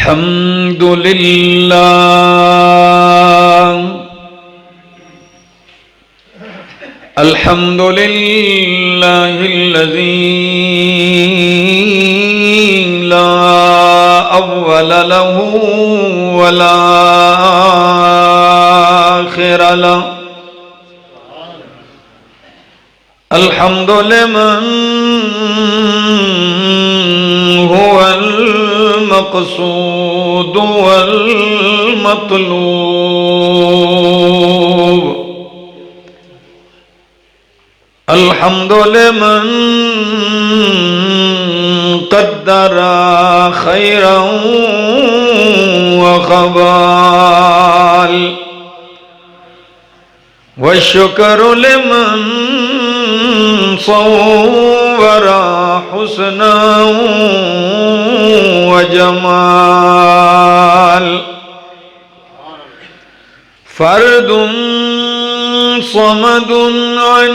الحمد لله الحمد لله الذي لا أول له ولا آخر له الحمد لمن هو المقصود والمطلوب الحمد لمن قدر خيرا وخبال والشكر لمن صور حسنا وجمال فرد صمد عن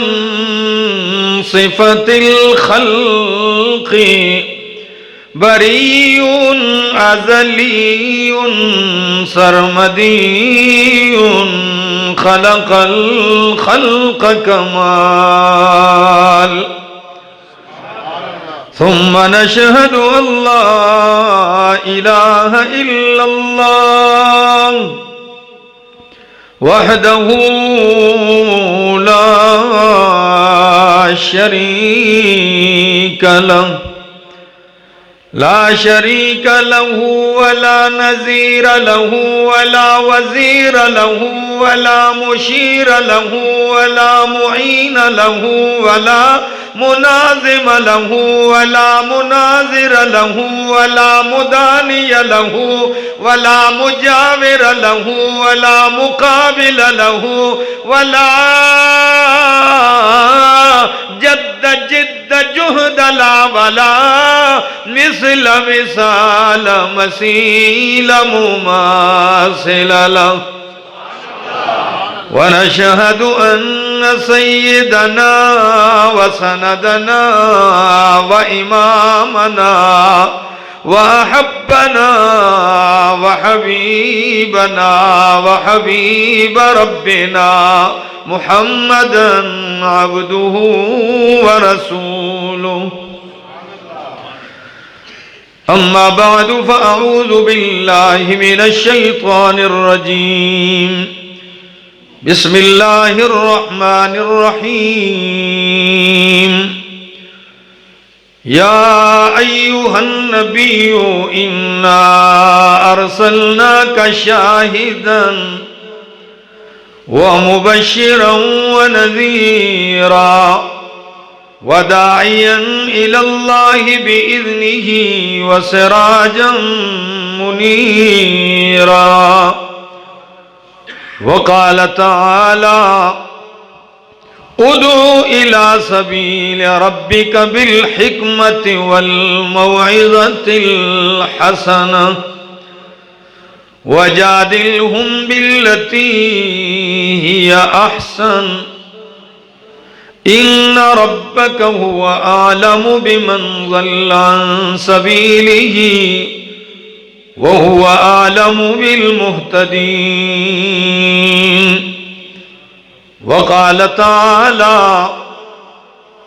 صفة الخلق بريء أزلي سرمدي خلق الخلق كمال ثم نشهد أن لا إله إلا الله وحده لا شريك له لا شريك له ولا نظير له ولا وزير له ولا مشير له ولا معين له ولا منازم له ولا مناظر له ولا مداني له ولا مجاور له ولا مقابل له ولا جد جهد لا ولا مثل مثال مثيل مماثل له ونشهد أن سيدنا وسندنا وإمامنا وأحبنا وحبيبنا وحبيب ربنا محمدا عبده ورسوله أما بعد فأعوذ بالله من الشيطان الرجيم بسم الله الرحمن الرحيم يا أيها النبي إنا أرسلناك شاهدا ومبشرا ونذيرا وداعيا إلى الله بإذنه وسراجا منيرا وقال تعالى ادع إلى سبيل ربك بالحكمة والموعظة الحسنة وجادلهم بالتي هي أحسن إن ربك هو أعلم بمن ضل عن سبيله وهو أعلم بالمهتدين وقال تعالى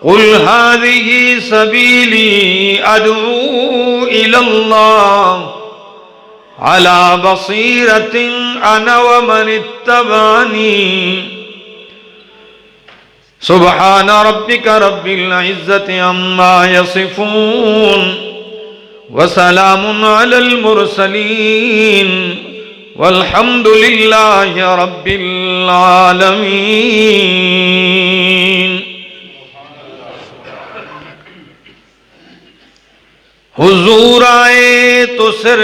قل هذه سبيلي أدعو إلى الله على بصيرة أنا ومن اتبعني سبحان ربك رب العزة عما يصفون وسلام على المرسلين والحمد لله رب العالمين حضور آئے تو سر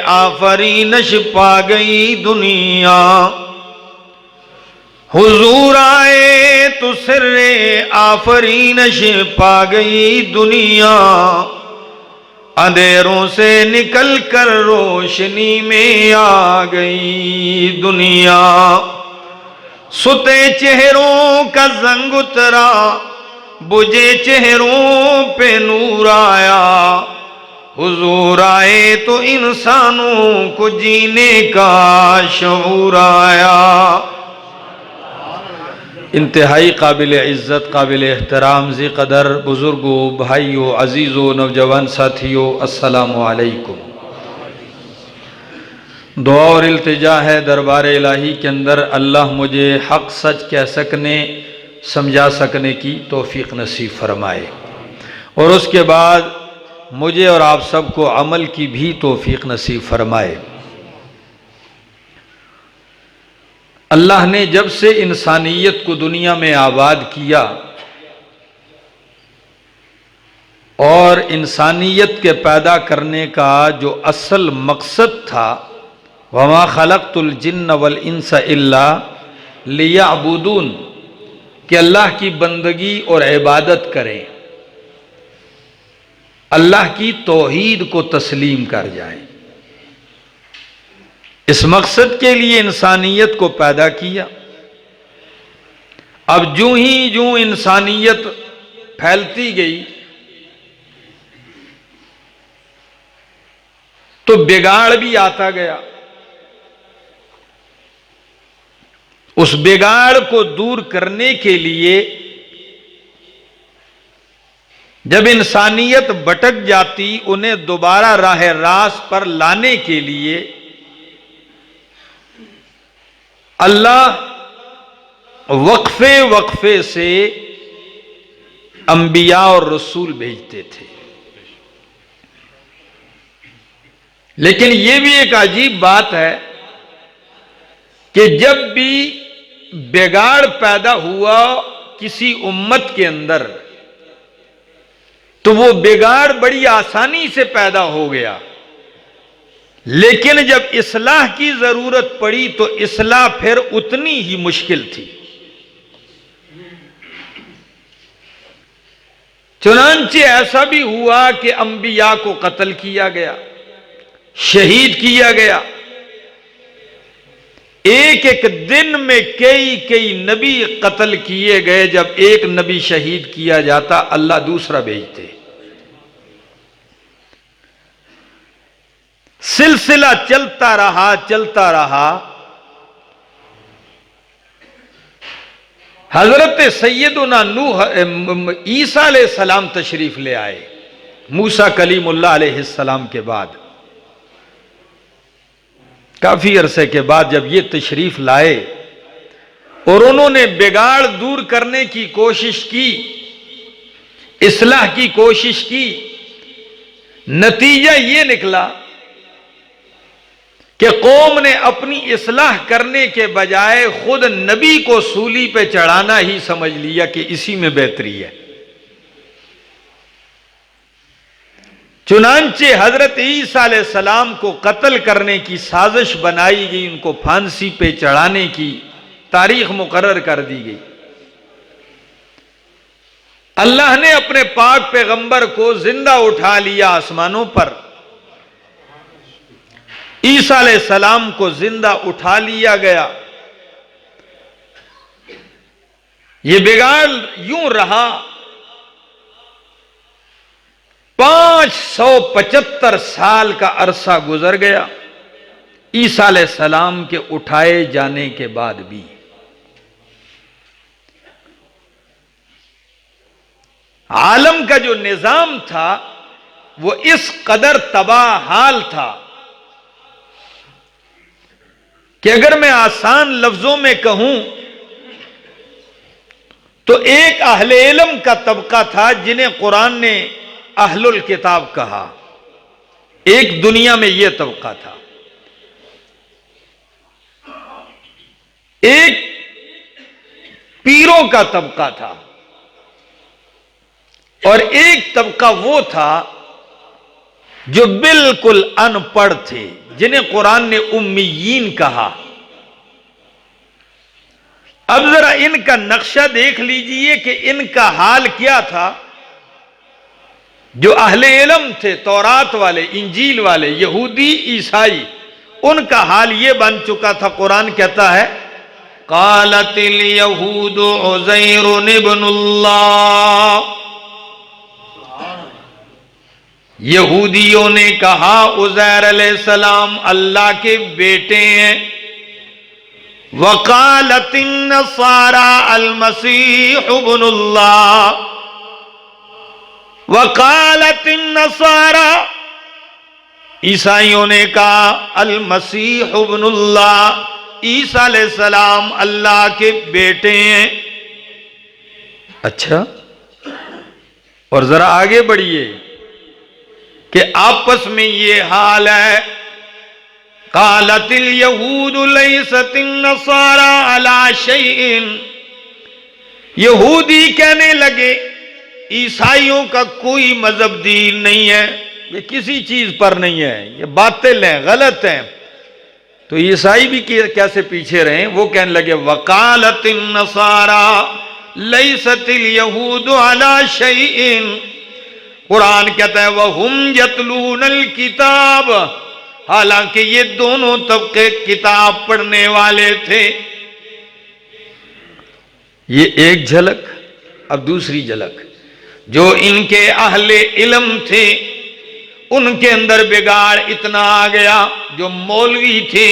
آفرینش پا گئی دنیا حضور آئے تو سر آفرینش پا گئی دنیا اندھیروں سے نکل کر روشنی میں آ گئی دنیا ستے چہروں کا زنگ اترا بجھے چہروں پہ نور آیا حضور آئے تو انسانوں کو جینے کا شعور آیا۔ انتہائی قابل عزت، قابل احترام ذی قدر بزرگوں، بھائیوں، عزیزوں، نوجوان ساتھیوں، السلام علیکم۔ دعا اور التجا ہے دربار الہی کے اندر اللہ مجھے حق سچ کہہ سکنے، سمجھا سکنے کی توفیق نصیب فرمائے، اور اس کے بعد مجھے اور آپ سب کو عمل کی بھی توفیق نصیب فرمائے۔ اللہ نے جب سے انسانیت کو دنیا میں آباد کیا اور انسانیت کے پیدا کرنے کا جو اصل مقصد تھا، وَمَا خَلَقْتُ الْجِنَّ وَالْإِنسَ إِلَّا لِيَعْبُدُونَ، کہ اللہ کی بندگی اور عبادت کریں، اللہ کی توحید کو تسلیم کر جائیں، اس مقصد کے لیے انسانیت کو پیدا کیا۔ اب جوں انسانیت پھیلتی گئی تو بگاڑ بھی آتا گیا۔ اس بگاڑ کو دور کرنے کے لیے جب انسانیت بھٹک جاتی، انہیں دوبارہ راہ راست پر لانے کے لیے اللہ وقفے وقفے سے انبیاء اور رسول بھیجتے تھے۔ لیکن یہ بھی ایک عجیب بات ہے کہ جب بھی بگاڑ پیدا ہوا کسی امت کے اندر تو وہ بگاڑ بڑی آسانی سے پیدا ہو گیا، لیکن جب اصلاح کی ضرورت پڑی تو اصلاح پھر اتنی ہی مشکل تھی۔ چنانچہ ایسا بھی ہوا کہ انبیاء کو قتل کیا گیا، شہید کیا گیا، ایک ایک دن میں کئی نبی قتل کیے گئے۔ جب ایک نبی شہید کیا جاتا اللہ دوسرا بھیجتے۔ سلسلہ چلتا رہا۔ حضرت سیدنا نوح عیسیٰ علیہ السلام تشریف لے آئے، موسیٰ کلیم اللہ علیہ السلام کے بعد۔ کافی عرصے کے بعد جب یہ تشریف لائے اور انہوں نے بگاڑ دور کرنے کی کوشش کی، اصلاح کی کوشش کی، نتیجہ یہ نکلا کہ قوم نے اپنی اصلاح کرنے کے بجائے خود نبی کو سولی پہ چڑھانا ہی سمجھ لیا کہ اسی میں بہتری ہے۔ چنانچہ حضرت عیسیٰ علیہ السلام کو قتل کرنے کی سازش بنائی گئی، ان کو پھانسی پہ چڑھانے کی تاریخ مقرر کر دی گئی۔ اللہ نے اپنے پاک پیغمبر کو زندہ اٹھا لیا آسمانوں پر، عیسیٰ علیہ السلام کو زندہ اٹھا لیا گیا۔ یہ بگاڑ یوں رہا، 575 سال کا عرصہ گزر گیا عیسیٰ علیہ السلام کے اٹھائے جانے کے بعد بھی۔ عالم کا جو نظام تھا وہ اس قدر تباہ حال تھا کہ اگر میں آسان لفظوں میں کہوں تو ایک اہل علم کا طبقہ تھا جنہیں قرآن نے اہل الکتاب کہا، ایک دنیا میں یہ طبقہ تھا، ایک پیروں کا طبقہ تھا، اور ایک طبقہ وہ تھا جو بالکل ان پڑھ تھے، جنہیں قرآن نے امیین کہا۔ اب ذرا ان کا نقشہ دیکھ لیجئے کہ ان کا حال کیا تھا۔ جو اہل علم تھے، تورات والے، انجیل والے، یہودی، عیسائی، ان کا حال یہ بن چکا تھا۔ قرآن کہتا ہے قالت الیہود عزیر ابن اللہ، یہودیوں نے کہا عزیر علیہ السلام اللہ کے بیٹے ہیں، وقالت النصارى المسیح ابن اللہ، وقالت النصارى عیسائیوں نے کہا المسیح ابن اللہ، عیسیٰ علیہ السلام اللہ کے بیٹے ہیں۔ اچھا، اور ذرا آگے بڑھیے کہ آپس میں یہ حال ہے، قالت الیہود لیست النصارى علی شیء، یہودی کہنے لگے عیسائیوں کا کوئی مذہب دین نہیں ہے، یہ کسی چیز پر نہیں ہے، یہ باطل ہیں، غلط ہیں۔ تو عیسائی بھی کیسے پیچھے رہیں؟ وہ کہنے لگے وقالت النصارى لیست الیہود علی شیء، قرآن کہتا ہے وَهُمْ يَتْلُونَ الْكِتَابَ، حالانکہ یہ دونوں طبقے کتاب پڑھنے والے تھے۔ یہ ایک جھلک، اب دوسری جھلک، جو ان کے اہل علم تھے ان کے اندر بگاڑ اتنا آ گیا، جو مولوی تھے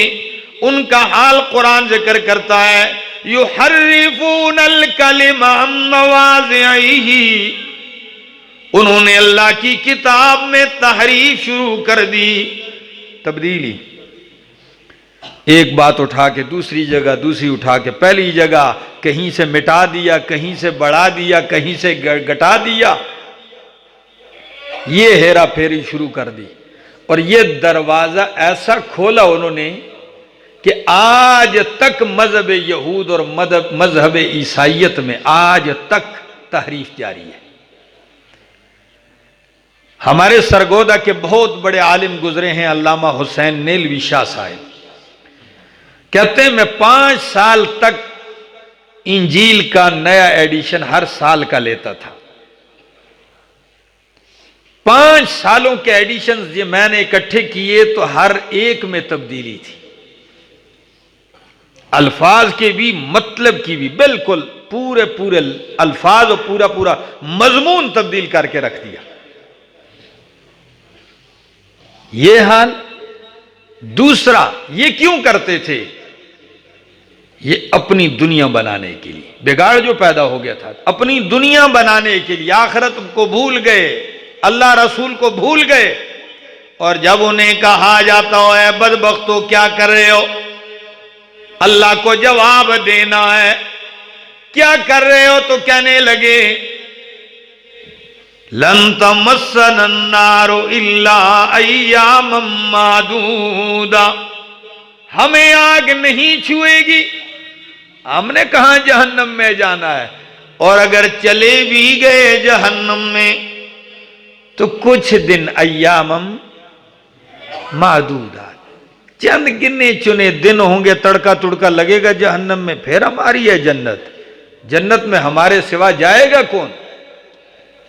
ان کا حال قرآن ذکر کرتا ہے یحرفون الکلم عن مواضعہ، انہوں نے اللہ کی کتاب میں تحریف شروع کر دی، تبدیلی، ایک بات اٹھا کے دوسری جگہ، دوسری اٹھا کے پہلی جگہ، کہیں سے مٹا دیا، کہیں سے بڑھا دیا، کہیں سے گھٹا دیا، یہ ہیرا پھیری شروع کر دی۔ اور یہ دروازہ ایسا کھولا انہوں نے کہ آج تک مذہب یہود اور مذہب عیسائیت میں آج تک تحریف جاری ہے۔ ہمارے سرگودا کے بہت بڑے عالم گزرے ہیں علامہ حسین نیلوی شاہ صاحب، کہتے ہیں میں 5 سال تک انجیل کا نیا ایڈیشن ہر سال کا لیتا تھا، 5 سالوں کے ایڈیشنز جو میں نے اکٹھے کیے تو ہر ایک میں تبدیلی تھی، الفاظ کے بھی، مطلب کی بھی، بالکل پورے الفاظ اور پورا مضمون تبدیل کر کے رکھ دیا۔ یہ حال۔ دوسرا، یہ کیوں کرتے تھے؟ یہ اپنی دنیا بنانے کے لیے، بگاڑ جو پیدا ہو گیا تھا اپنی دنیا بنانے کے لیے، آخرت کو بھول گئے، اللہ رسول کو بھول گئے، اور جب انہیں کہا جاتا ہو اے بدبختو کیا کر رہے ہو، اللہ کو جواب دینا ہے، کیا کر رہے ہو، تو کہنے لگے لن تمسنا النار الا ایاما معدودا، ہمیں آگ نہیں چھوئے گی، ہم نے کہاں جہنم میں جانا ہے، اور اگر چلے بھی گئے جہنم میں تو کچھ دن، ایاما معدودا، چند گنے چنے دن ہوں گے، تڑکا تڑکا لگے گا جہنم میں، پھر ہماری ہے جنت، جنت میں ہمارے سوا جائے گا کون؟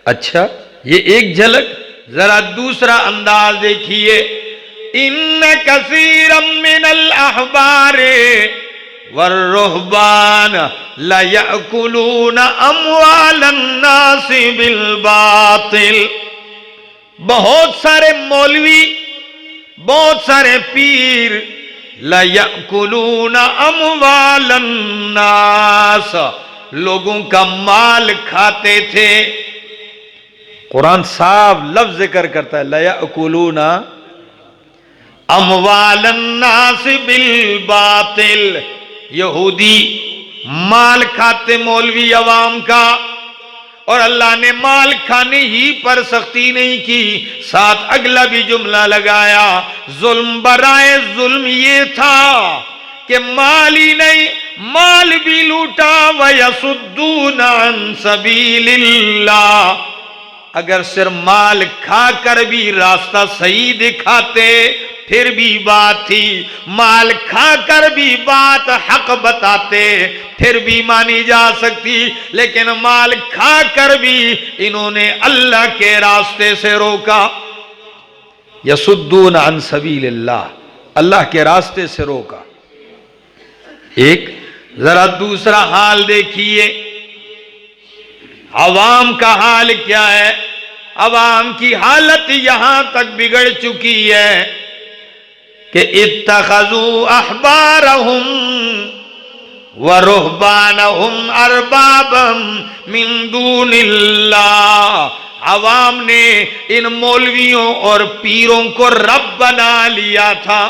اچھا، یہ ایک جھلک۔ ذرا دوسرا انداز دیکھیے، ان کثیرا من الاحبار والرہبان لیأکلون اموال الناس بالباطل، بہت سارے مولوی، بہت سارے پیر، لیأکلون اموال الناس، لوگوں کا مال کھاتے تھے۔ قرآن صاف لفظ ذکر کرتا ہے لیأکلون اموال الناس بالباطل، یہودی مال کھاتے مولوی عوام کا، اور اللہ نے مال کھانے ہی پر سختی نہیں کی، ساتھ اگلا بھی جملہ لگایا، ظلم برائے ظلم یہ تھا کہ مال ہی نہیں، مال بھی لوٹا، وَيَصُدُّونَ عَن سَبِيلِ اللَّهِ، اگر صرف مال کھا کر بھی راستہ صحیح دکھاتے پھر بھی بات تھی، مال کھا کر بھی بات حق بتاتے پھر بھی مانی جا سکتی، لیکن مال کھا کر بھی انہوں نے اللہ کے راستے سے روکا، یصدون عن سبیل اللہ، اللہ کے راستے سے روکا۔ ایک ذرا دوسرا حال دیکھیے، عوام کا حال کیا ہے؟ عوام کی حالت یہاں تک بگڑ چکی ہے کہ اتخذوا احبارہم ورہبانہم اربابا من دون اللہ، عوام نے ان مولویوں اور پیروں کو رب بنا لیا تھا،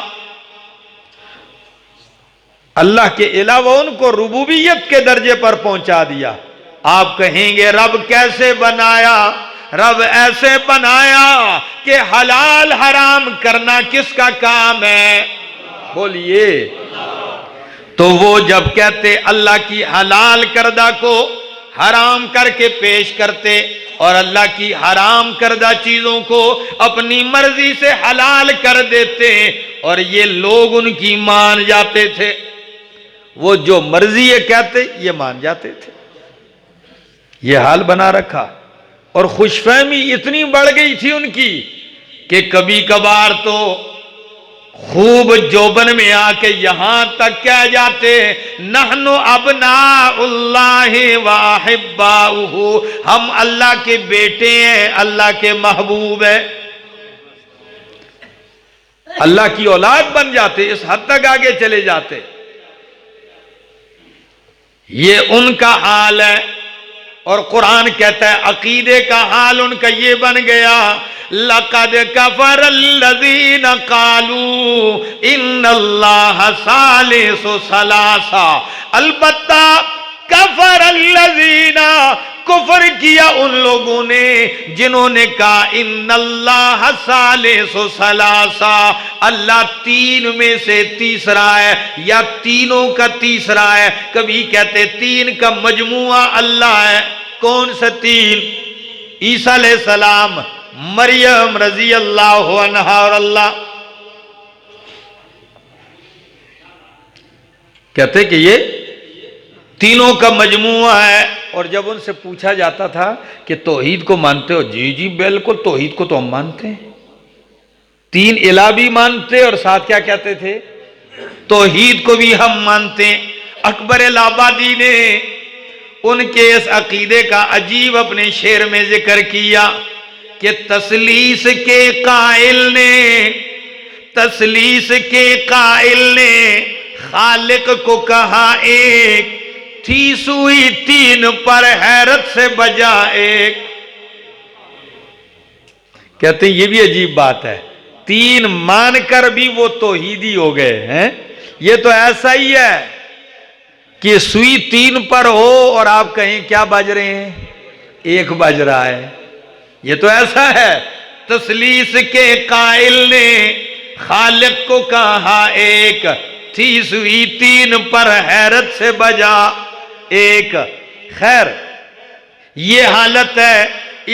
اللہ کے علاوہ ان کو ربوبیت کے درجے پر پہنچا دیا۔ آپ کہیں گے رب کیسے بنایا؟ رب ایسے بنایا کہ حلال حرام کرنا کس کا کام ہے؟ بولیے۔ تو وہ جب کہتے اللہ کی حلال کردہ کو حرام کر کے پیش کرتے اور اللہ کی حرام کردہ چیزوں کو اپنی مرضی سے حلال کر دیتے اور یہ لوگ ان کی مان جاتے تھے، وہ جو مرضی یہ کہتے یہ مان جاتے تھے۔ یہ حال بنا رکھا، اور خوش فہمی اتنی بڑھ گئی تھی ان کی کہ کبھی کبھار تو خوب جوبن میں آ کے یہاں تک کہہ جاتے نحن ابناء اللہ واحباؤہ، ہم اللہ کے بیٹے ہیں، اللہ کے محبوب ہیں، اللہ کی اولاد بن جاتے، اس حد تک آگے چلے جاتے۔ یہ ان کا حال ہے، اور قرآن کہتا ہے عقیدے کا حال ان کا یہ بن گیا لَقَدْ كَفَرَ الَّذِينَ قَالُوا إِنَّ اللَّهَ ثَالِثُ ثَلَاثَةٍ، البتہ کفر الذین، کفر کیا ان لوگوں نے جنہوں نے کہا ان اللہ ثالث ثلاثہ، اللہ تین میں سے تیسرا ہے یا تینوں کا تیسرا ہے۔ کبھی کہتے تین کا مجموعہ اللہ ہے۔ کون سا تین؟ عیسیٰ علیہ السلام، مریم رضی اللہ عنہا اور اللہ۔ کہتے کہ یہ تینوں کا مجموعہ ہے، اور جب ان سے پوچھا جاتا تھا کہ توحید کو مانتے ہو؟ جی جی بالکل، توحید کو تو ہم مانتے ہیں، تین الہ بھی مانتے، اور ساتھ کیا کہتے تھے؟ توحید کو بھی ہم مانتے ہیں۔ اکبر الہ آبادی نے ان کے اس عقیدے کا عجیب اپنے شعر میں ذکر کیا کہ تثلیث کے قائل نے خالق کو کہا ایک، تھی سوئی تین پر حیرت سے بجا ایک۔ کہتے ہیں یہ بھی عجیب بات ہے، تین مان کر بھی وہ توحیدی ہو گئے ہیں۔ یہ تو ایسا ہی ہے کہ سوئی تین پر ہو اور آپ کہیں کیا بج رہے ہیں؟ ایک بج رہا ہے۔ یہ تو ایسا ہے، تثلیث کے قائل نے خالق کو کہا ایک، تھی سوئی تین پر حیرت سے بجا ایک۔ خیر یہ حالت ہے۔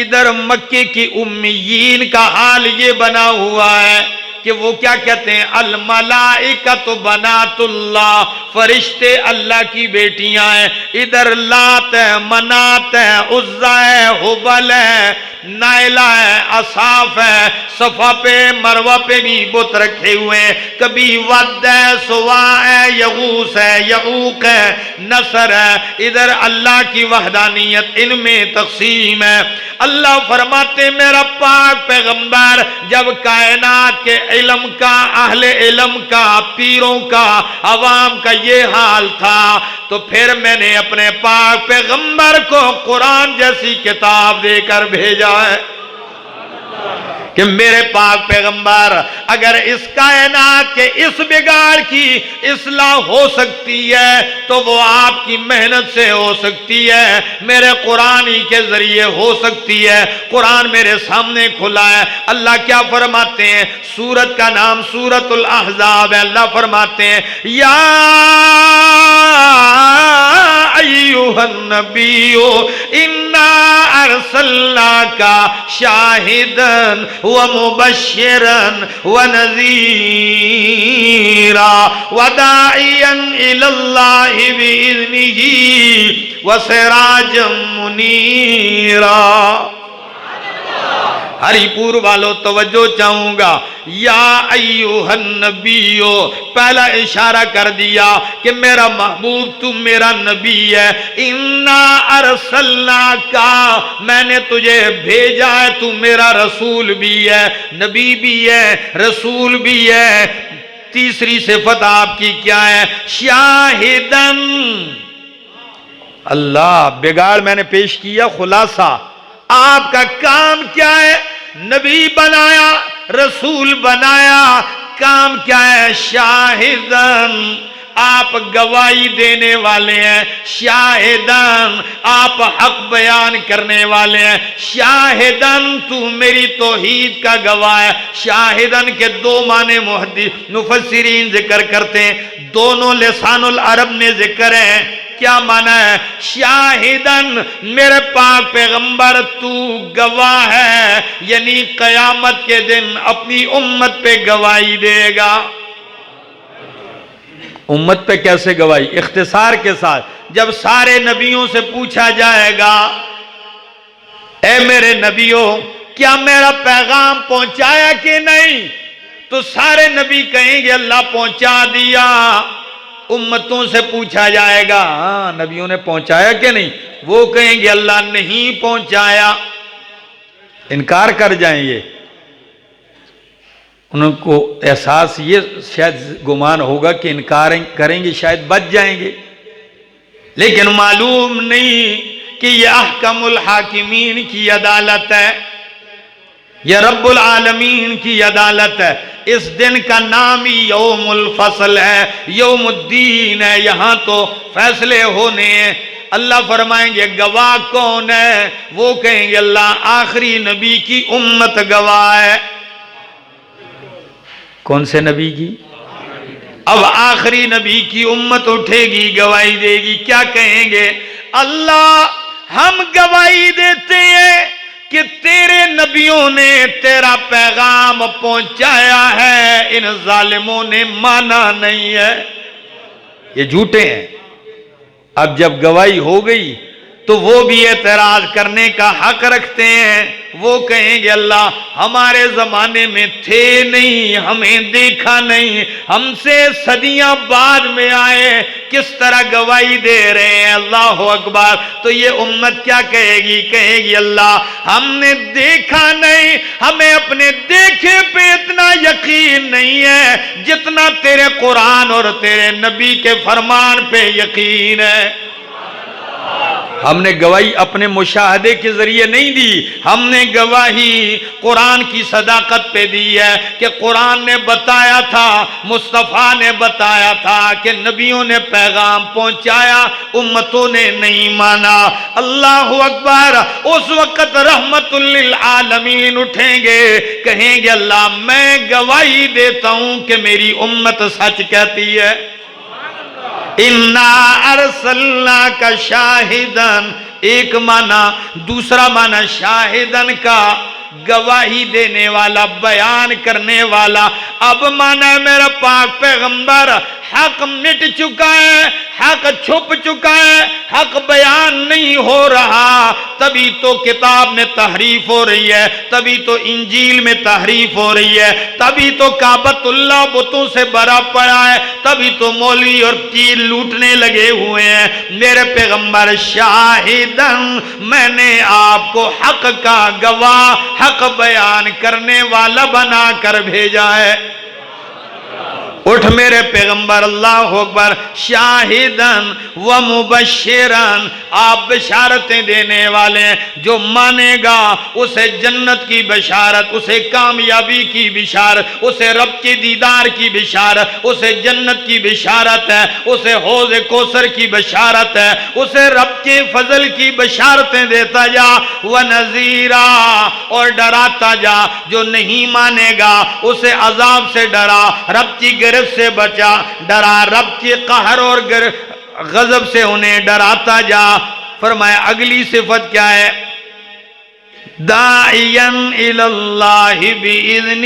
ادھر مکے کی امیین کا حال یہ بنا ہوا ہے کہ وہ کیا کہتے ہیں؟ الملائکۃ بنات اللہ، فرشتے اللہ کی بیٹیاں ہیں۔ ادھر لات ہے، منات ہے، عزا ہے، حبل ہے، نائلہ ہے، اصاف ہے، صفا پہ مروہ پہ بھی بت رکھے ہوئے ہیں۔ کبھی ود ہے، سوا ہے، یغوث ہے، یعوق ہے، نصر ہے۔ ادھر اللہ کی وحدانیت ان میں تقسیم ہے۔ اللہ فرماتے میرا پاک پیغمبر جب کائنات کے علم کا، اہل علم کا، پیروں کا، عوام کا یہ حال تھا، تو پھر میں نے اپنے پاک پیغمبر کو قرآن جیسی کتاب دے کر بھیجا ہے کہ میرے پاک پیغمبر اگر اس کائنات کے اس بگاڑ کی اصلاح ہو سکتی ہے تو وہ آپ کی محنت سے ہو سکتی ہے، میرے قرآن ہی کے ذریعے ہو سکتی ہے۔ قرآن میرے سامنے کھلا ہے۔ اللہ کیا فرماتے ہیں؟ سورت کا نام سورت الاحزاب ہے۔ اللہ فرماتے ہیں یا ایھا النبی انا ارسلناک شاہدا ومبشرا ونذیرا وداعیا الی اللہ باذنہ وسراجا منیرا۔ ہری پور والوں توجہ چاہوں گا، یا ایھا النبیو، پہلا اشارہ کر دیا کہ میرا محبوب تو میرا نبی ہے، انا ارسلناک، میں نے تجھے بھیجا ہے، تو میرا رسول بھی ہے، نبی بھی ہے، رسول بھی ہے۔ تیسری صفت آپ کی کیا ہے؟ شاہدن، اللہ بگاڑ میں نے پیش کیا خلاصہ، آپ کا کام کیا ہے؟ نبی بنایا، رسول بنایا، کام کیا ہے؟ شاہدن، آپ گواہی دینے والے ہیں، شاہدن آپ حق بیان کرنے والے ہیں، شاہدن تو میری توحید کا گواہ ہے۔ شاہدن کے دو معنی مفسرین ذکر کرتے ہیں، دونوں لسان العرب میں ذکر ہیں۔ کیا معنی ہے؟ شاہدن میرے پاک پیغمبر تو گواہ ہے، یعنی قیامت کے دن اپنی امت پہ گواہی دے گا۔ امت پہ کیسے گواہی؟ اختصار کے ساتھ، جب سارے نبیوں سے پوچھا جائے گا اے میرے نبیوں کیا میرا پیغام پہنچایا کہ نہیں، تو سارے نبی کہیں گے اللہ پہنچا دیا۔ امتوں سے پوچھا جائے گا ہاں نبیوں نے پہنچایا کہ نہیں، وہ کہیں گے اللہ نہیں پہنچایا، انکار کر جائیں گے۔ ان کو احساس یہ شاید گمان ہوگا کہ انکار کریں گے شاید بچ جائیں گے، لیکن معلوم نہیں کہ یہ احکم الحاکمین کی عدالت ہے، یہ رب العالمین کی عدالت ہے۔ اس دن کا نام ہی یوم الفصل ہے، یوم الدین ہے، یہاں تو فیصلے ہونے ہیں۔ اللہ فرمائیں گے گواہ کون ہے؟ وہ کہیں گے اللہ آخری نبی کی امت گواہ ہے۔ کون سے نبی کی؟ اب آخری نبی کی امت اٹھے گی، گواہی دے گی، کیا کہیں گے؟ اللہ ہم گواہی دیتے ہیں کہ تیرے نبیوں نے تیرا پیغام پہنچایا ہے، ان ظالموں نے مانا نہیں ہے، یہ جھوٹے ہیں۔ اب جب گواہی ہو گئی تو وہ بھی اعتراض کرنے کا حق رکھتے ہیں، وہ کہیں گے اللہ ہمارے زمانے میں تھے نہیں، ہمیں دیکھا نہیں، ہم سے صدیاں بعد میں آئے، کس طرح گواہی دے رہے ہیں؟ اللہ اکبر۔ تو یہ امت کیا کہے گی؟ کہے گی اللہ ہم نے دیکھا نہیں، ہمیں اپنے دیکھے پہ اتنا یقین نہیں ہے جتنا تیرے قرآن اور تیرے نبی کے فرمان پہ یقین ہے۔ ہم نے گواہی اپنے مشاہدے کے ذریعے نہیں دی، ہم نے گواہی قرآن کی صداقت پہ دی ہے کہ قرآن نے بتایا تھا، مصطفیٰ نے بتایا تھا کہ نبیوں نے پیغام پہنچایا، امتوں نے نہیں مانا۔ اللہ اکبر۔ اس وقت رحمت للعالمین اٹھیں گے، کہیں گے اللہ میں گواہی دیتا ہوں کہ میری امت سچ کہتی ہے۔ اِنَّا أَرْسَلْنَاكَ شَاهِدًا ایک معنی، دوسرا معنی شاہدن کا گواہی دینے والا، بیان کرنے والا۔ اب معنی میرا پاک پیغمبر حق مٹ چکا ہے، حق چھپ چکا ہے، حق بیان نہیں ہو رہا، تبھی تو کتاب میں تحریف ہو رہی ہے، تبھی تو انجیل میں تحریف ہو رہی ہے، تبھی تو کعبۃ اللہ بتوں سے بھرا پڑا ہے، تبھی تو مولوی اور پیر لوٹنے لگے ہوئے ہیں۔ میرے پیغمبر شاہدن، میں نے آپ کو حق کا گواہ، حق بیان کرنے والا بنا کر بھیجا ہے۔ اٹھ میرے پیغمبر، اللہ اکبر۔ شاہدن و مبشرن، آپ بشارتیں دینے والے ہیں، جو مانے گا اسے جنت کی بشارت، اسے کامیابی کی بشارت، اسے رب کے دیدار کی بشارت، اسے جنت کی بشارت ہے، اسے حوض کوثر کی بشارت ہے، اسے رب کے فضل کی بشارتیں دیتا جا، ونذیرا، اور ڈراتا جا۔ جو نہیں مانے گا اسے عذاب سے ڈرا، رب کی گرفت سے بچا، ڈرا، رب کی قہر اور غضب سے انہیں ڈراتا جا۔ فرمایا اگلی صفت کیا ہے؟ داعیا الی اللہ باذنہ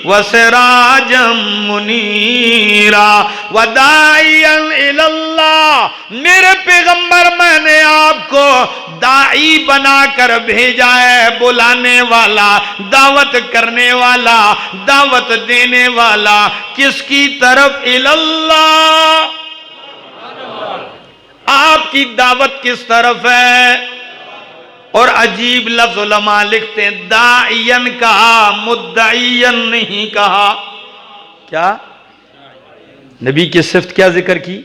وسراجا منیرا، وداعیا الی اللہ، میرے پیغمبر میں نے آپ کو داعی بنا کر بھیجا ہے، بلانے والا، دعوت کرنے والا، دعوت دینے والا، کس کی طرف؟ اللہ۔ آپ کی دعوت کس طرف ہے؟ اور عجیب لفظ علماء لکھتے ہیں، داعین کہا، مدعین نہیں کہا۔ کیا؟ نبی کی صفت کیا ذکر کی؟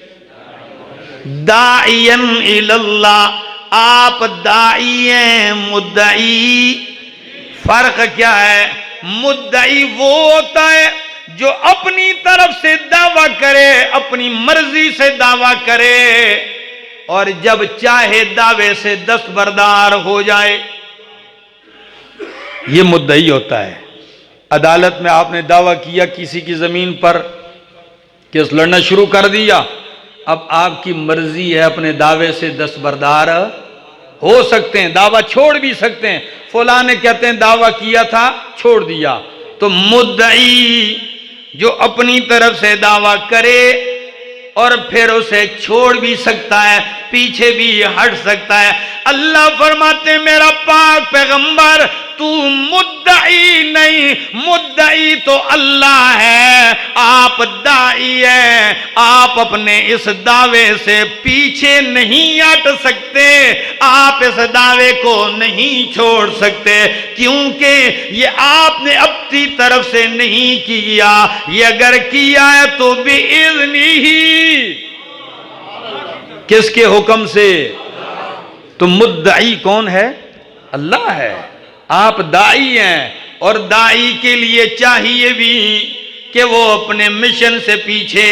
داعین اللہ۔ آپ داعی ہیں، مدعی فرق کیا ہے؟ مدعی وہ ہوتا ہے جو اپنی طرف سے دعویٰ کرے، اپنی مرضی سے دعویٰ کرے، اور جب چاہے دعوے سے دستبردار ہو جائے، یہ مدعی ہوتا ہے۔ عدالت میں آپ نے دعویٰ کیا کسی کی زمین پر، کیس لڑنا شروع کر دیا، اب آپ کی مرضی ہے اپنے دعوے سے دستبردار ہو سکتے ہیں، دعویٰ چھوڑ بھی سکتے ہیں۔ فلاں نے کہتے ہیں دعویٰ کیا تھا، چھوڑ دیا۔ تو مدعی جو اپنی طرف سے دعویٰ کرے اور پھر اسے چھوڑ بھی سکتا ہے، پیچھے بھی ہٹ سکتا ہے۔ اللہ فرماتے ہیں میرا پاک پیغمبر تو مدعی نہیں، مدعی تو اللہ ہے، آپ داعی ہیں، آپ اپنے اس دعوے سے پیچھے نہیں ہٹ سکتے، آپ اس دعوے کو نہیں چھوڑ سکتے، کیونکہ یہ آپ نے اپنی طرف سے نہیں کیا، یہ اگر کیا ہے تو بِإِذْنِهِ، کس کے حکم سے؟ تو مدعی کون ہے؟ اللہ ہے۔ آپ داعی ہیں، اور داعی کے لیے چاہیے بھی کہ وہ اپنے مشن سے پیچھے،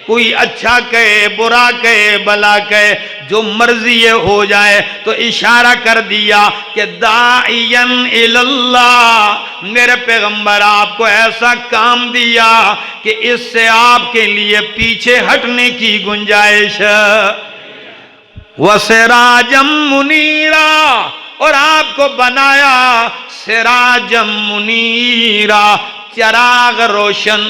کوئی اچھا کہے، برا کہے، بلا کہے، جو مرضی ہو جائے، تو اشارہ کر دیا کہ داعین اللہ، میرے پیغمبر آپ کو ایسا کام دیا کہ اس سے آپ کے لیے پیچھے ہٹنے کی گنجائش۔ وَسِرَاجًا مُنِيرًا، اور آپ کو بنایا سراجم منیرا، چراغ روشن،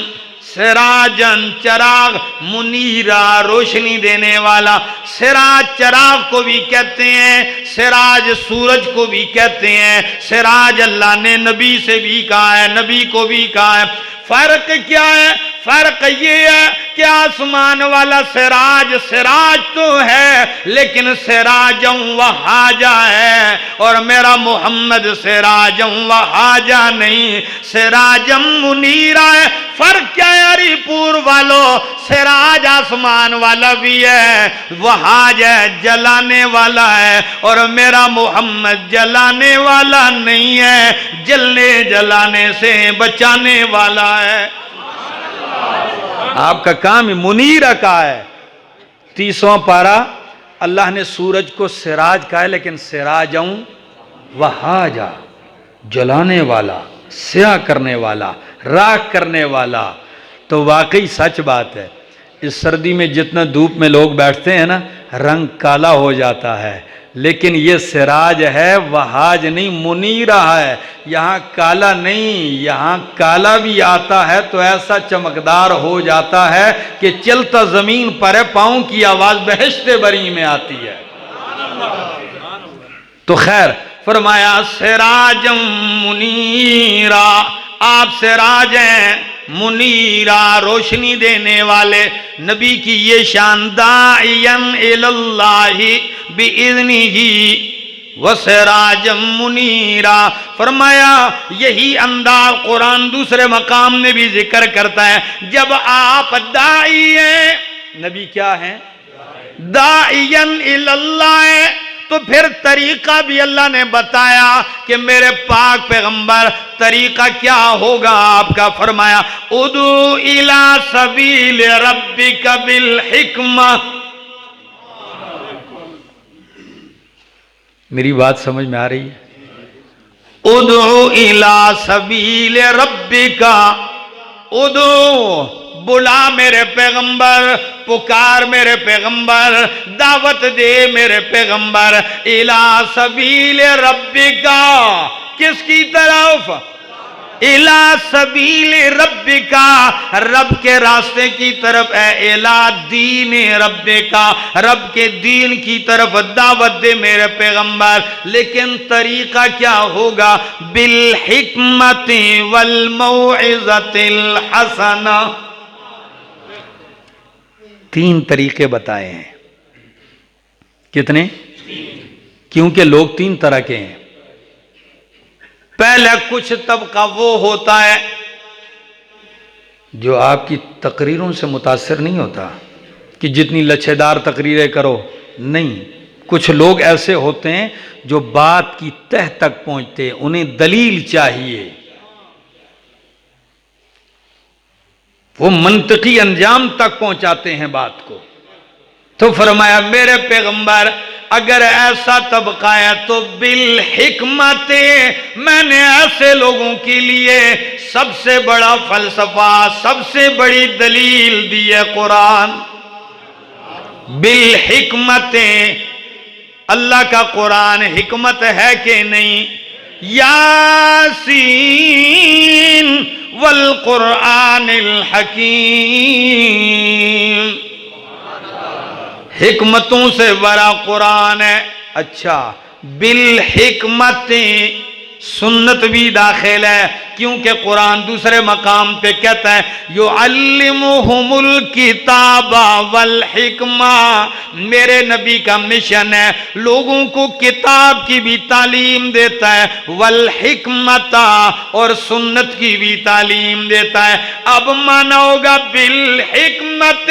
سراجن چراغ، منیرا روشنی دینے والا۔ سراج چراغ کو بھی کہتے ہیں، سراج سورج کو بھی کہتے ہیں، سراج اللہ نے نبی سے بھی کہا ہے، نبی کو بھی کہا ہے۔ فرق کیا ہے؟ فرق یہ ہے کہ آسمان والا سراج سراج تو ہے، لیکن سراجم وہاجا ہے، اور میرا محمد سراجم وہاجا نہیں، سراجم منیرا ہے۔ فرق کیا ہے عری پور والو؟ سراج آسمان والا بھی ہے، وہاج ہے جلانے والا ہے، اور میرا محمد جلانے والا نہیں ہے، جلنے جلانے سے بچانے والا ہے۔ آپ کا کام منیرہ کا ہے۔ 30واں پارہ اللہ نے سورج کو سراج کہا ہے، لیکن سراجوں وہاجا، جلانے والا، سیاہ کرنے والا، راکھ کرنے والا۔ تو واقعی سچ بات ہے، اس سردی میں جتنا دھوپ میں لوگ بیٹھتے ہیں نا، رنگ کالا ہو جاتا ہے، لیکن یہ سراج ہے، وہاج نہیں، منیرہ ہے۔ یہاں کالا نہیں، یہاں کالا بھی آتا ہے تو ایسا چمکدار ہو جاتا ہے کہ چلتا زمین پر ہے، پاؤں کی آواز بہشت بری میں آتی ہے۔ تو خیر فرمایا سراجم منیرا، آپ سراج ہیں، منیرا روشنی دینے والے۔ نبی کی یہ شان، داعین اللہ بِإِذْنِهِ وَسِرَاجًا مُنِيرًا۔ فرمایا یہی انداز قرآن دوسرے مقام میں بھی ذکر کرتا ہے، جب آپ داعی ہیں، نبی کیا ہیں؟ داعین اللہ ہے، تو پھر طریقہ بھی اللہ نے بتایا کہ میرے پاک پیغمبر طریقہ کیا ہوگا آپ کا۔ فرمایا ادعو الی سبیل ربک بالحکمہ۔ میری بات سمجھ میں آ رہی ہے؟ ادعو الی سبیل ربک، ادعو بلا میرے پیغمبر، پکار میرے پیغمبر، دعوت دے میرے پیغمبر، الی سبیل ربک، کس کی طرف؟ الی سبیل ربک، رب کے راستے کی طرف ہے، الی دین ربک، رب کے دین کی طرف دعوت دے میرے پیغمبر، لیکن طریقہ کیا ہوگا؟ بالحکمت والموعظۃ الحسنہ، تین طریقے بتائے ہیں۔ کتنے؟ کیونکہ لوگ تین طرح کے ہیں۔ پہلا کچھ طبقہ وہ ہوتا ہے جو آپ کی تقریروں سے متاثر نہیں ہوتا کہ جتنی لچھے دار تقریریں کرو، نہیں، کچھ لوگ ایسے ہوتے ہیں جو بات کی تہ تک پہنچتے، انہیں دلیل چاہیے، وہ منطقی انجام تک پہنچاتے ہیں بات کو۔ تو فرمایا میرے پیغمبر اگر ایسا طبقہ ہے تو بالحکمت، میں نے ایسے لوگوں کے لیے سب سے بڑا فلسفہ، سب سے بڑی دلیل دی ہے قرآن۔ بالحکمت، اللہ کا قرآن حکمت ہے کہ نہیں؟ یاسین والقرآن الحکیم، حکمتوں سے بڑا قرآن ہے۔ اچھا، بالحکمت سنت بھی داخل ہے، کیونکہ قرآن دوسرے مقام پہ کہتا ہے یعلمہم الکتاب والحکمہ، میرے نبی کا مشن ہے لوگوں کو کتاب کی بھی تعلیم دیتا ہے، والحکمت، اور سنت کی بھی تعلیم دیتا ہے۔ اب مانا ہوگا بالحکمت،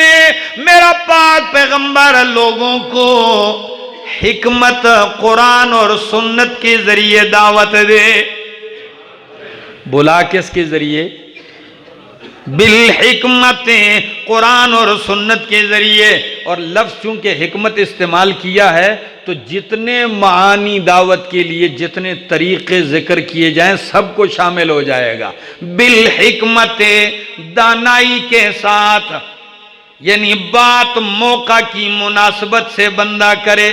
میرا پاک پیغمبر لوگوں کو حکمت قرآن اور سنت کے ذریعے دعوت دے۔ بولا کس کے ذریعے؟ بالحکمت، قرآن اور سنت کے ذریعے۔ اور لفظ چونکہ حکمت استعمال کیا ہے تو جتنے معانی دعوت کے لیے جتنے طریقے ذکر کیے جائیں سب کو شامل ہو جائے گا۔ بالحکمت، دانائی کے ساتھ، یعنی بات موقع کی مناسبت سے بندہ کرے۔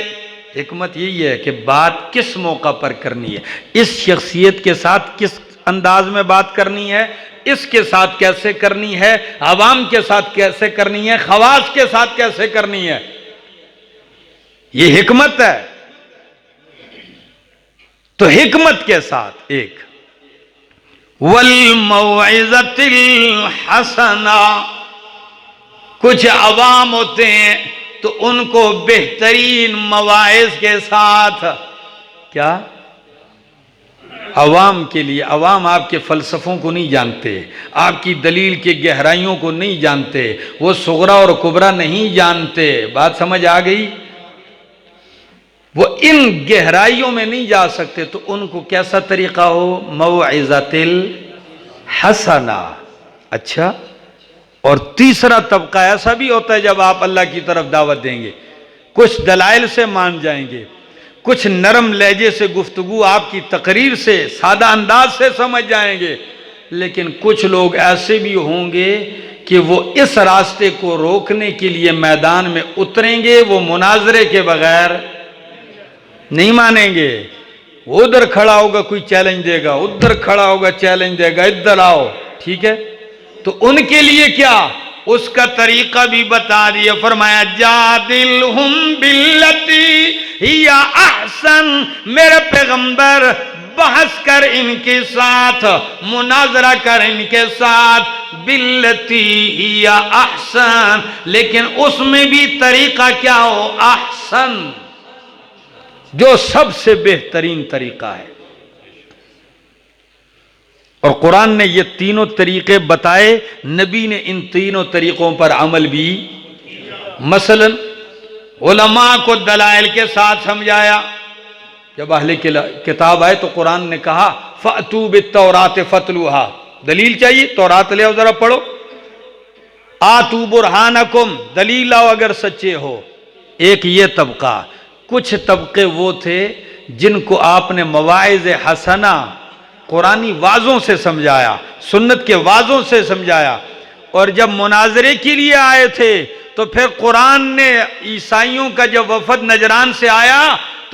حکمت یہی ہے کہ بات کس موقع پر کرنی ہے، اس شخصیت کے ساتھ کس انداز میں بات کرنی ہے، اس کے ساتھ کیسے کرنی ہے، عوام کے ساتھ کیسے کرنی ہے، خواص کے ساتھ کیسے کرنی ہے، یہ حکمت ہے۔ تو حکمت کے ساتھ ایک والموعظۃ الحسنہ، کچھ عوام ہوتے ہیں تو ان کو بہترین مواعظ کے ساتھ، کیا؟ عوام کے لیے، عوام آپ کے فلسفوں کو نہیں جانتے، آپ کی دلیل کے گہرائیوں کو نہیں جانتے، وہ صغرا اور کبرا نہیں جانتے، بات سمجھ آ گئی؟ وہ ان گہرائیوں میں نہیں جا سکتے، تو ان کو کیسا طریقہ ہو؟ موعظۃ الحسنہ۔ اچھا، اور تیسرا طبقہ ایسا بھی ہوتا ہے جب آپ اللہ کی طرف دعوت دیں گے کچھ دلائل سے مان جائیں گے، کچھ نرم لہجے سے گفتگو آپ کی تقریر سے سادہ انداز سے سمجھ جائیں گے، لیکن کچھ لوگ ایسے بھی ہوں گے کہ وہ اس راستے کو روکنے کے لیے میدان میں اتریں گے، وہ مناظرے کے بغیر نہیں مانیں گے۔ وہ ادھر کھڑا ہوگا کوئی چیلنج دے گا، ادھر کھڑا ہوگا چیلنج دے گا، ادھر آؤ، ٹھیک ہے؟ تو ان کے لیے کیا؟ اس کا طریقہ بھی بتا دیا، فرمایا جادلہم باللتی ہی احسن، میرے پیغمبر بحث کر ان کے ساتھ، مناظرہ کر ان کے ساتھ، باللتی ہی احسن، لیکن اس میں بھی طریقہ کیا ہو؟ احسن، جو سب سے بہترین طریقہ ہے۔ اور قرآن نے یہ تینوں طریقے بتائے، نبی نے ان تینوں طریقوں پر عمل بھی، مثلا علماء کو دلائل کے ساتھ سمجھایا۔ جب اہل کتاب آئے تو قرآن نے کہا فَأْتُوا بِالتَّوْرَاةِ فَاتْلُوهَا، دلیل چاہیے تورات لے آؤ ذرا پڑھو، آتوا برہانکم، دلیل لاؤ اگر سچے ہو۔ ایک یہ طبقہ، کچھ طبقے وہ تھے جن کو آپ نے مواعظ حسنہ قرآنی واضحوں سے سمجھایا، سنت کے واضحوں سے سمجھایا، اور جب مناظرے کے لیے آئے تھے تو پھر قرآن نے عیسائیوں کا جب وفد نجران سے آیا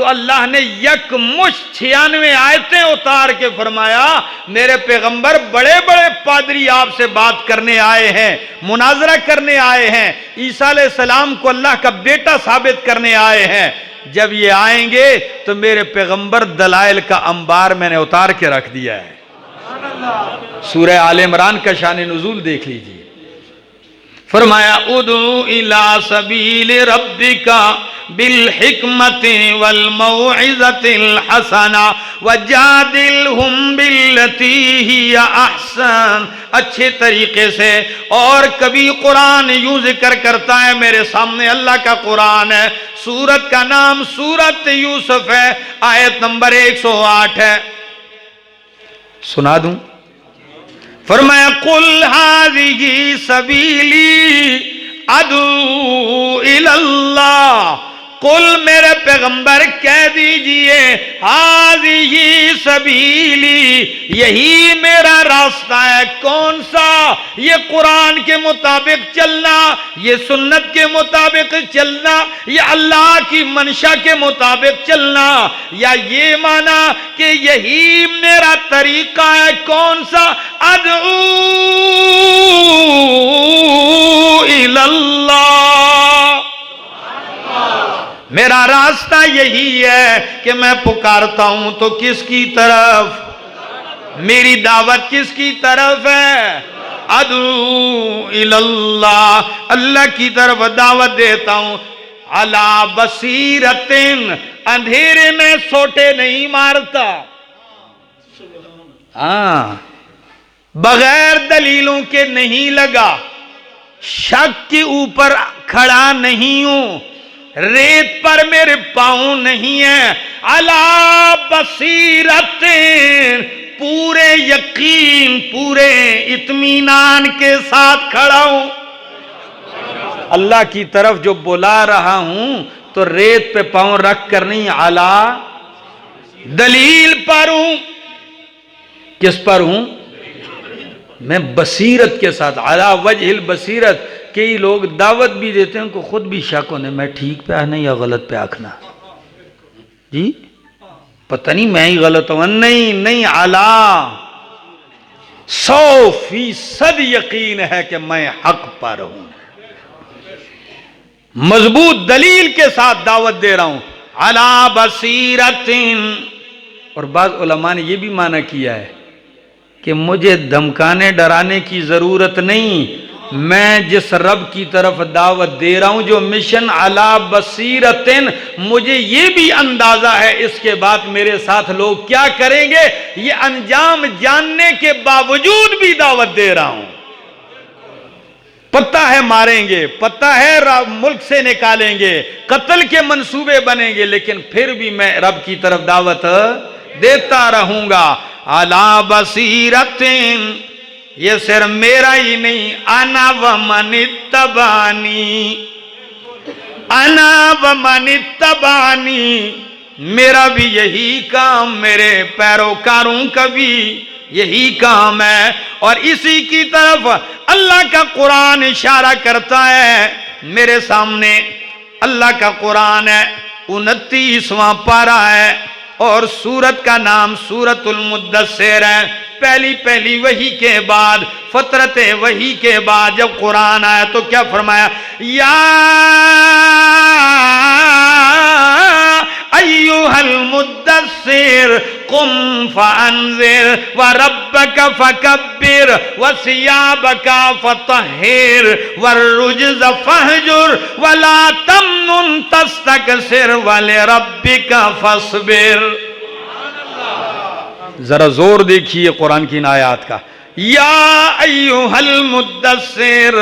تو اللہ نے یک مشت 96 آیتیں اتار کے فرمایا میرے پیغمبر بڑے بڑے پادری آپ سے بات کرنے آئے ہیں، مناظرہ کرنے آئے ہیں، عیسیٰ علیہ السلام کو اللہ کا بیٹا ثابت کرنے آئے ہیں، جب یہ آئیں گے تو میرے پیغمبر دلائل کا انبار میں نے اتار کے رکھ دیا ہے۔ سورہ آل عمران کا شان نزول دیکھ لیجئے، فرمایا ادعو الی سبیل ربک بالحکمت والموعظۃ الحسنہ وجادلہم باللتی ہی احسن، اچھے طریقے سے۔ اور کبھی قرآن یوں ذکر کرتا ہے، میرے سامنے اللہ کا قرآن ہے، سورت کا نام سورت یوسف ہے، آیت نمبر 108 ہے، سنا دوں؟ فرمایا قل ہذہ سبیلی ادعو الی اللہ، قل میرے پیغمبر کہہ دیجئے ہذہ سبیلی، یہی میرا راستہ ہے۔ کون سا؟ یہ قرآن کے مطابق چلنا، یہ سنت کے مطابق چلنا، یہ اللہ کی منشا کے مطابق چلنا، یا یہ مانا کہ یہی میرا طریقہ ہے۔ کون سا؟ ادعو الی اللہ، میرا راستہ یہی ہے کہ میں پکارتا ہوں تو کس کی طرف؟ میری دعوت کس کی طرف ہے؟ ادعو الی اللہ، اللہ کی طرف دعوت دیتا ہوں۔ علی بصیرۃ، اندھیرے میں سوٹے نہیں مارتا، ہاں بغیر دلیلوں کے نہیں لگا، شک کے اوپر کھڑا نہیں ہوں، ریت پر میرے پاؤں نہیں ہیں۔ علی بصیرت، پورے یقین پورے اطمینان کے ساتھ کھڑا ہوں، اللہ کی طرف جو بلا رہا ہوں تو ریت پہ پاؤں رکھ کر نہیں، علی دلیل پر ہوں۔ کس پر ہوں؟ میں بصیرت کے ساتھ، علی وجہ البصیرت۔ کئی لوگ دعوت بھی دیتے ہیں، ان کو خود بھی شک ہونے میں ٹھیک پہ آنا یا غلط پہ آکھنا، جی پتہ نہیں میں ہی غلط ہوں، نہیں علی 100% یقین ہے کہ میں حق پر ہوں، مضبوط دلیل کے ساتھ دعوت دے رہا ہوں، علی بصیرت۔ اور بعض علماء نے یہ بھی معنی کیا ہے کہ مجھے دھمکانے ڈرانے کی ضرورت نہیں، میں جس رب کی طرف دعوت دے رہا ہوں، جو مشن علی بصیرت، مجھے یہ بھی اندازہ ہے اس کے بعد میرے ساتھ لوگ کیا کریں گے، یہ انجام جاننے کے باوجود بھی دعوت دے رہا ہوں۔ پتہ ہے ماریں گے، پتہ ہے ملک سے نکالیں گے، قتل کے منصوبے بنیں گے، لیکن پھر بھی میں رب کی طرف دعوت دیتا رہوں گا۔ علی بصیرت، یہ صرف میرا ہی نہیں، انا ومن اتبعنی، انا ومن اتبعنی، میرا بھی یہی کام، میرے پیروکاروں کا بھی یہی کام ہے۔ اور اسی کی طرف اللہ کا قرآن اشارہ کرتا ہے، میرے سامنے اللہ کا قرآن ہے، 29واں پارہ ہے، اور سورت کا نام سورت المدثر ہے۔ پہلی وحی کے بعد، فترت وحی کے بعد جب قرآن آیا تو کیا فرمایا؟ یا ایھا المدثر قم فانذر وربک فکبر وثیابک فطہر والرجز فہجر ولا تمنن تستکثر ولربک فاصبر۔ ذرا زور دیکھیے قرآن کی ان آیات کا۔ یا ایھا المدثر،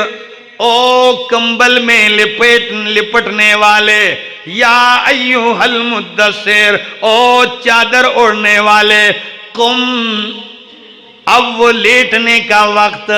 او کمبل میں لپٹنے والے، یا ایھا المدثر، او چادر اوڑھنے والے، قم، اب وہ لیٹنے کا وقت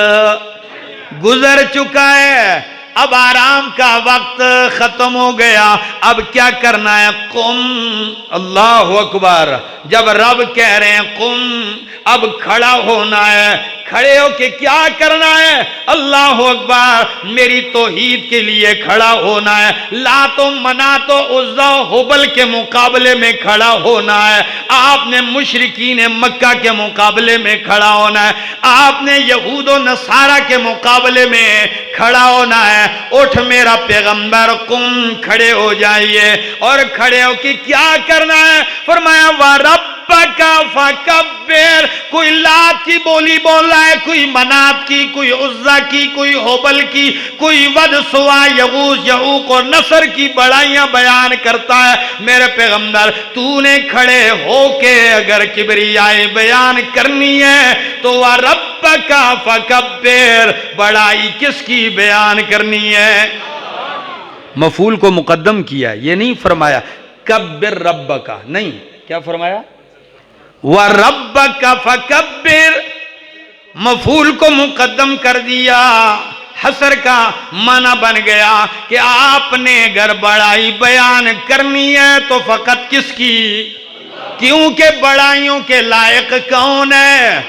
گزر چکا ہے، اب آرام کا وقت ختم ہو گیا، اب کیا کرنا ہے؟ قم، اللہ اکبر، جب رب کہہ رہے ہیں قم، اب کھڑا ہونا ہے۔ کھڑے ہو کے کیا کرنا ہے؟ اللہ اکبر، میری توحید کے لیے کھڑا ہونا ہے، لات و منات و عزا و حبل کے مقابلے میں کھڑا ہونا ہے، آپ نے مشرکین مکہ کے مقابلے میں کھڑا ہونا ہے، آپ نے یہود و نصارہ کے مقابلے میں کھڑا ہونا ہے۔ اٹھ میرا پیغمبر، قم، کھڑے ہو جائیے، اور کھڑے ہو کے کیا کرنا ہے؟ فرمایا وَرَبَّكَ فَكَبِّرْ، کوئی لات کی بولی بول رہا ہے، کوئی منات کی، کوئی عزا کی، کوئی حبل کی، کوئی ود سوا یغوث یعوق اور نصر کی بڑائیاں بیان کرتا ہے۔ میرے پیغمبر، تو نے کھڑے ہو کے اگر کبریائی بیان کرنی ہے تو وَرَبَّكَ فَكَبِّرْ، بڑائی کس کی بیان کرنی ہے؟ مفعول کو مقدم کیا، یہ نہیں فرمایا کبر ربک، نہیں، کیا فرمایا؟ وَرَبَّكَ فَكَبِّرْ، مفعول کو مقدم کر دیا، حسر کا معنی بن گیا کہ آپ نے اگر بڑائی بیان کرنی ہے تو فقط کس کی؟ کیونکہ بڑائیوں کے لائق کون ہے؟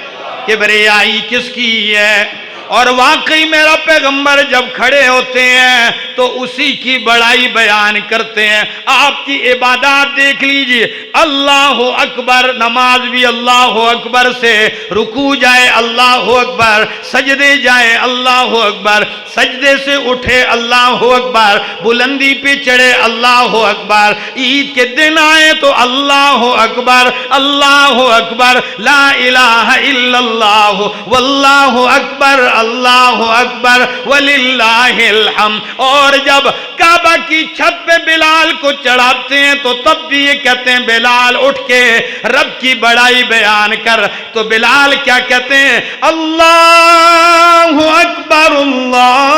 کبریائی کس کی ہے؟ اور واقعی میرا پیغمبر جب کھڑے ہوتے ہیں تو اسی کی بڑائی بیان کرتے ہیں۔ آپ کی عبادات دیکھ لیجئے، اللہ اکبر، نماز بھی اللہ اکبر سے، رکوع جائے اللہ اکبر، سجدے جائے اللہ اکبر، سجدے سے اٹھے اللہ اکبر، بلندی پہ چڑھے اللہ اکبر، عید کے دن آئے تو اللہ اکبر، اللہ اکبر، لا الہ الا اللہ، واللہ اکبر، اللہ اکبر، وللہ الحمد۔ اور جب کعبہ کی چھت پہ بلال کو چڑھاتے ہیں تو تب بھی یہ کہتے ہیں بلال اٹھ کے رب کی بڑائی بیان کر، تو بلال کیا کہتے ہیں؟ اللہ اکبر، اللہ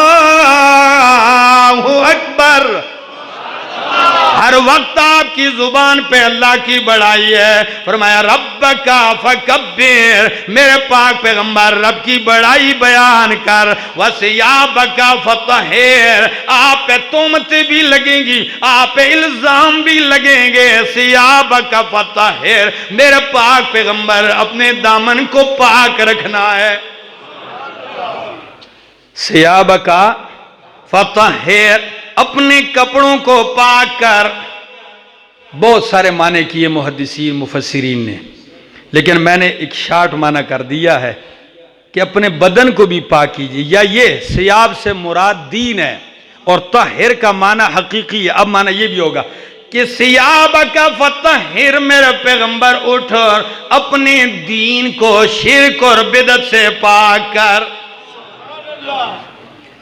اکبر۔ ہر وقت آپ کی زبان پہ اللہ کی بڑائی ہے۔ فرمایا ربک فکبر، میرے پاک پیغمبر رب کی بڑائی بیان کر، وثیابک فطہر، آپ پہ تہمتیں بھی لگیں گی، آپ پہ الزام بھی لگیں گے، ثیابک فطہر، میرے پاک پیغمبر اپنے دامن کو پاک رکھنا ہے۔ ثیابک فطہر، اپنے کپڑوں کو پاک کر۔ بہت سارے معنی کیے محدثین مفسرین نے، لیکن میں نے ایک شارٹ معنی کر دیا ہے کہ اپنے بدن کو بھی پاک کیجیے، یا یہ ثیاب سے مراد دین ہے، اور طاہر کا معنی حقیقی ہے۔ اب معنی یہ بھی ہوگا کہ ثیابک فطہر، میرے پیغمبر اٹھ اور اپنے دین کو شرک اور بدعت سے پاک کر۔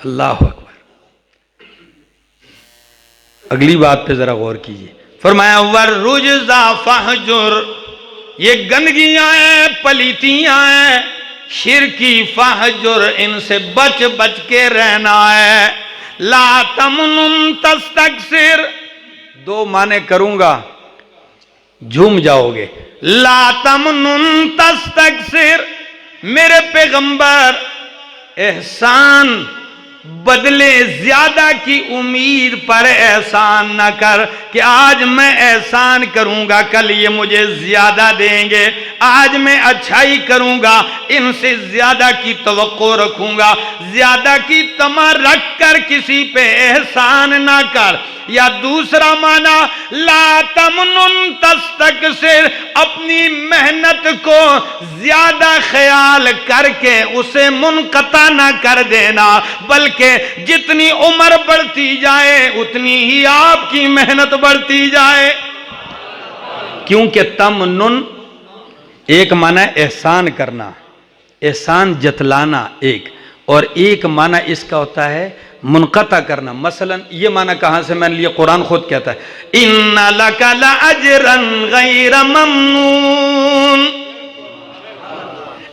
اللہ اکبر۔ اگلی بات پہ ذرا غور کیجئے، فرمایا وَالرُّجْزَ فَاہْجُرْ، یہ گندگیاں ہیں، پلیتیاں ہیں، شرکی، فَاہْجُرْ، ان سے بچ بچ کے رہنا ہے۔ لا تمنن تستکثر، دو معنی کروں گا جھوم جاؤ گے۔ لا تمنن تستکثر، میرے پیغمبر احسان بدلے زیادہ کی امید پر احسان نہ کر کہ آج میں احسان کروں گا کل یہ مجھے زیادہ دیں گے، آج میں اچھائی کروں گا ان سے زیادہ کی توقع رکھوں گا، زیادہ کی طمع رکھ کر کسی پہ احسان نہ کر۔ یا دوسرا معنی لا تمنن تستکثر، اپنی محنت کو زیادہ خیال کر کے اسے منقطع نہ کر دینا، بلکہ جتنی عمر بڑھتی جائے اتنی ہی آپ کی محنت بڑھتی جائے۔ کیونکہ تمنن ایک معنی احسان کرنا، احسان جتلانا ایک، اور ایک معنی اس کا ہوتا ہے منقطع کرنا۔ مثلا یہ معنی کہاں سے میں نے لیا؟ قرآن خود کہتا ہے اِنَّ لَكَ لَأَجْرًا غَيْرَ مَمْنُونَ،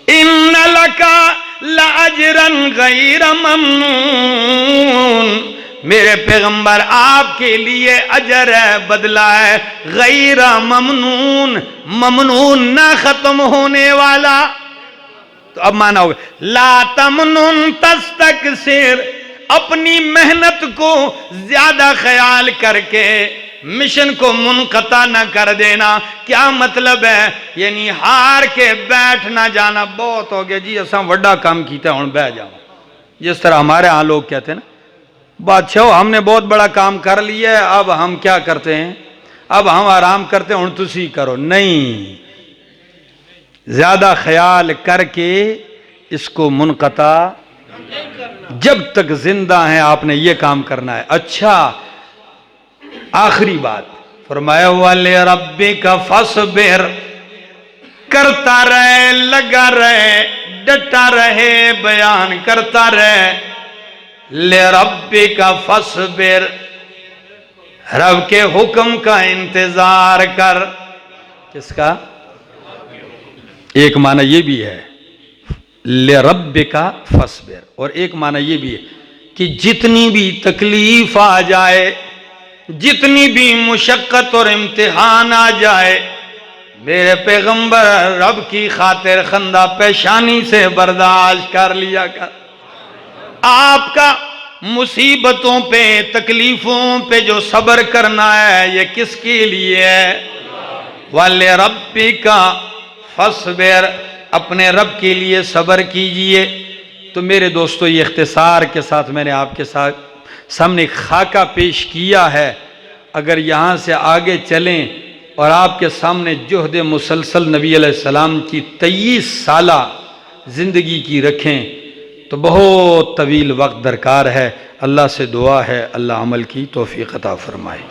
اِنَّ لَكَ لَأَجْرًا غَيْرَ مَمْنُونَ، میرے پیغمبر آپ کے لیے اجر ہے، بدلہ ہے، غیر ممنون، ممنون نہ ختم ہونے والا۔ تو اب مانا ہوگا لا تمنن تستکثر، اپنی محنت کو زیادہ خیال کر کے مشن کو منقطع نہ کر دینا. کیا مطلب ہے؟ یعنی ہار کے بیٹھ نہ جانا. بہت ہو گیا جی اساں وڈا کام کیتا ہن بہ جاؤ. جس طرح ہمارے ہاں لوگ کہتے ہیں نا بادشاہ ہم نے بہت بڑا کام کر لیا ہے اب ہم کیا کرتے ہیں اب ہم آرام کرتے ہیں ہن تسی کرو. نہیں، زیادہ خیال کر کے اس کو منقطع جب تک زندہ ہیں آپ نے یہ کام کرنا ہے. اچھا آخری بات فرمایا وَلِرَبِّكَ فَاصْبِرْ، کرتا رہے، لگا رہے، ڈٹا رہے، بیان کرتا رہے. لِرَبِّكَ فَاصْبِرْ، رب کے حکم کا انتظار کر. کس کا؟ ایک معنی یہ بھی ہے لِرَبِّكَ فَاصْبِرْ، اور ایک معنی یہ بھی ہے کہ جتنی بھی تکلیف آ جائے، جتنی بھی مشقت اور امتحان آ جائے، میرے پیغمبر رب کی خاطر خندہ پیشانی سے برداشت کر لیا کر. آپ کا مصیبتوں پہ، تکلیفوں پہ جو صبر کرنا ہے یہ کس کے لیے ہے؟ وَلِرَبِّكَ فَاصْبِرْ، اپنے رب کے لیے صبر کیجئے. تو میرے دوستو یہ اختصار کے ساتھ میں نے آپ کے سامنے خاکہ پیش کیا ہے. اگر یہاں سے آگے چلیں اور آپ کے سامنے جہد مسلسل نبی علیہ السلام کی 23 سالہ زندگی کی رکھیں تو بہت طویل وقت درکار ہے. اللہ سے دعا ہے اللہ عمل کی توفیق عطا فرمائے.